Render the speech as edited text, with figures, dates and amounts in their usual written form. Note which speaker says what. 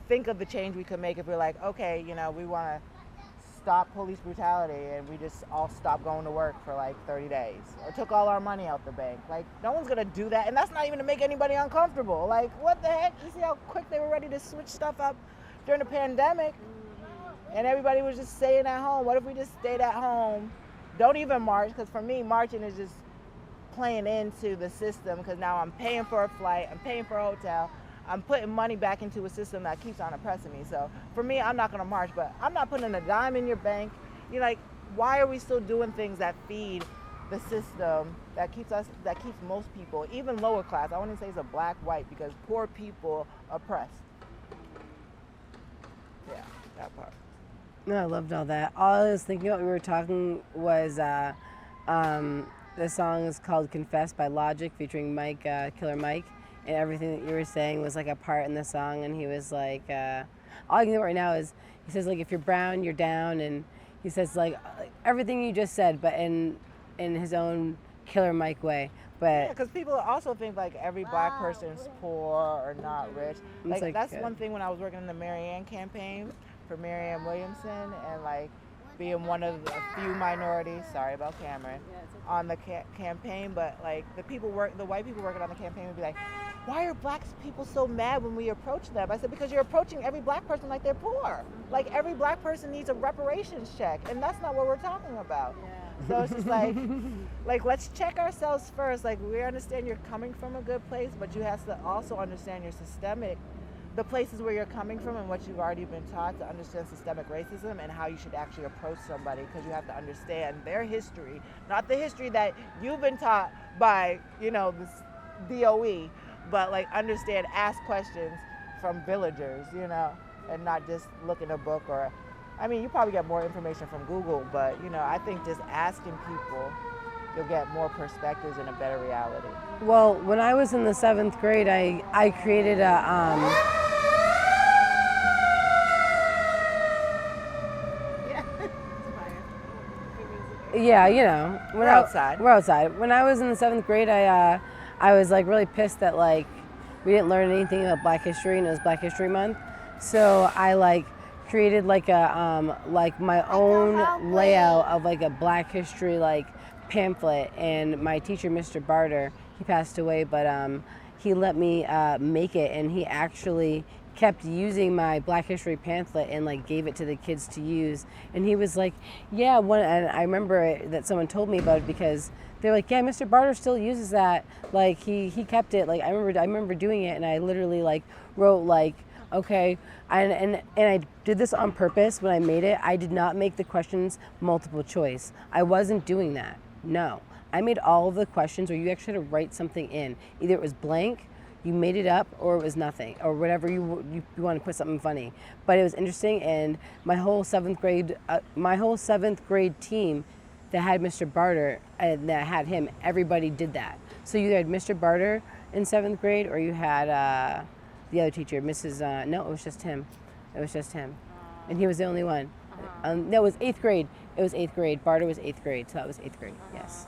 Speaker 1: think of the change we could make if we're like, okay, we want to stop police brutality and we just all stopped going to work for like 30 days or took all our money out the bank. Like, no one's going to do that. And that's not even to make anybody uncomfortable. Like, what the heck? You see how quick they were ready to switch stuff up during the pandemic? And everybody was just staying at home. What if we just stayed at home? Don't even march, because for me, marching is just playing into the system, because now I'm paying for a flight, I'm paying for a hotel, I'm putting money back into a system that keeps on oppressing me. So for me, I'm not going to march, but I'm not putting a dime in your bank. You're like, why are we still doing things that feed the system that keeps most people, even lower class, I wouldn't say it's a black, white, because poor people oppressed. Yeah, that part.
Speaker 2: No, I loved all that. All I was thinking about when we were talking was the song is called Confess by Logic featuring Mike, Killer Mike. And everything that you were saying was like a part in the song. And he was like, all I can do right now is, he says like, if you're brown, you're down. And he says like everything you just said, but in his own Killer Mike way. But
Speaker 1: yeah, because people also think like every black person's poor or not rich. Like that's one thing when I was working in the Marianne campaign for Marianne Williamson, and like being one of a few minorities, sorry about Cameron, on the campaign, but like the white people working on the campaign would be like, why are black people so mad when we approach them? I said, because you're approaching every black person like they're poor. Like every black person needs a reparations check, and that's not what we're talking about. Yeah. So it's just like let's check ourselves first. Like, we understand you're coming from a good place, but you have to also understand your the places where you're coming from and what you've already been taught to understand systemic racism and how you should actually approach somebody, because you have to understand their history, not the history that you've been taught by, this DOE, but like ask questions from villagers, and not just look in a book or, you probably get more information from Google, but, I think just asking people, you'll get more perspectives and a better reality.
Speaker 2: Well, when I was in the 7th grade, I created a, yeah,
Speaker 1: We're outside.
Speaker 2: We're outside. When I was in the 7th grade, I was like really pissed that like we didn't learn anything about Black History, and it was Black History Month. So I like created like a like my own layout of like a Black History like pamphlet, and my teacher, Mr. Barter, he passed away, but he let me make it, and he actually kept using my Black History pamphlet and like gave it to the kids to use. And he was like, yeah, and I remember that someone told me about it, because they're like, yeah, Mr. Barter still uses that. Like he kept it. Like I remember doing it, and I literally like wrote like, okay, and I did this on purpose when I made it. I did not make the questions multiple choice. I wasn't doing that. No, I made all of the questions where you actually had to write something in. Either it was blank, you made it up, or it was nothing, or whatever you want to put something funny. But it was interesting, and my whole 7th grade team that had Mr. Barter and that had him, everybody did that. So you had Mr. Barter in 7th grade, or you had the other teacher, Mrs. No, it was just him. It was just him, and he was the only one. No, it was 8th grade. It was 8th grade. Barter was 8th grade, so that was 8th grade. Yes.